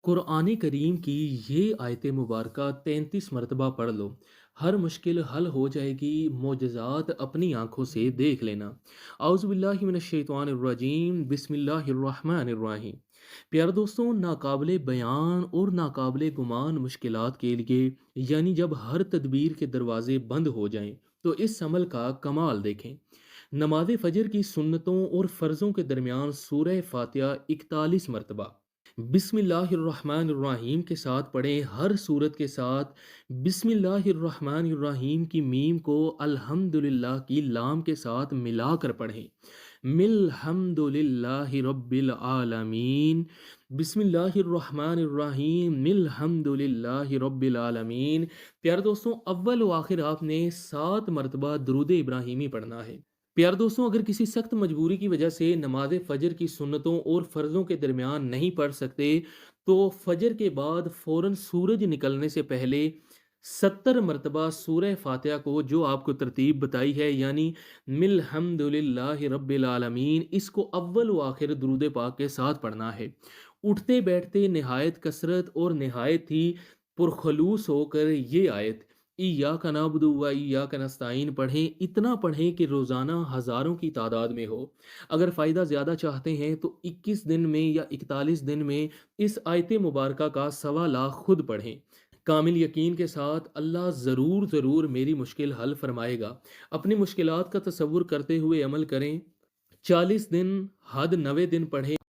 قرآن کریم کی یہ آیت مبارکہ 33 مرتبہ پڑھ لو، ہر مشکل حل ہو جائے گی، معجزات اپنی آنکھوں سے دیکھ لینا۔ اعوذ باللہ من الشیطان الرجیم، بسم اللہ الرحمن الرحیم۔ پیارے دوستوں، ناقابل بیان اور ناقابل گمان مشکلات کے لیے، یعنی جب ہر تدبیر کے دروازے بند ہو جائیں تو اس عمل کا کمال دیکھیں۔ نماز فجر کی سنتوں اور فرضوں کے درمیان سورہ فاتحہ 41 مرتبہ بسم اللہ الرحمن الرحیم کے ساتھ پڑھیں۔ ہر سورت کے ساتھ بسم اللہ الرحمن الرحیم کی میم کو الحمدللہ کی لام کے ساتھ ملا کر پڑھیں۔ مل حمد للہ رب العالمین، بسم اللہ الرحمن الرحیم، مل حمد للہ رب العالمین۔ پیارے دوستوں، اول و آخر آپ نے 7 مرتبہ درود ابراہیمی پڑھنا ہے۔ پیارے دوستوں، اگر کسی سخت مجبوری کی وجہ سے نماز فجر کی سنتوں اور فرضوں کے درمیان نہیں پڑھ سکتے تو فجر کے بعد فوراً سورج نکلنے سے پہلے 70 مرتبہ سورہ فاتحہ کو جو آپ کو ترتیب بتائی ہے، یعنی مل حمد للہ رب العالمین، اس کو اول و آخر درود پاک کے ساتھ پڑھنا ہے۔ اٹھتے بیٹھتے نہایت کثرت اور نہایت ہی پرخلوص ہو کر یہ آیت ایاک نعبد و ایاک نستعین پڑھیں، اتنا پڑھیں کہ روزانہ ہزاروں کی تعداد میں ہو۔ اگر فائدہ زیادہ چاہتے ہیں تو 21 دن میں یا 41 دن میں اس آیت مبارکہ کا 1.25 خود پڑھیں۔ کامل یقین کے ساتھ اللہ ضرور ضرور میری مشکل حل فرمائے گا۔ اپنی مشکلات کا تصور کرتے ہوئے عمل کریں۔ 40 دن حد 90 دن پڑھیں۔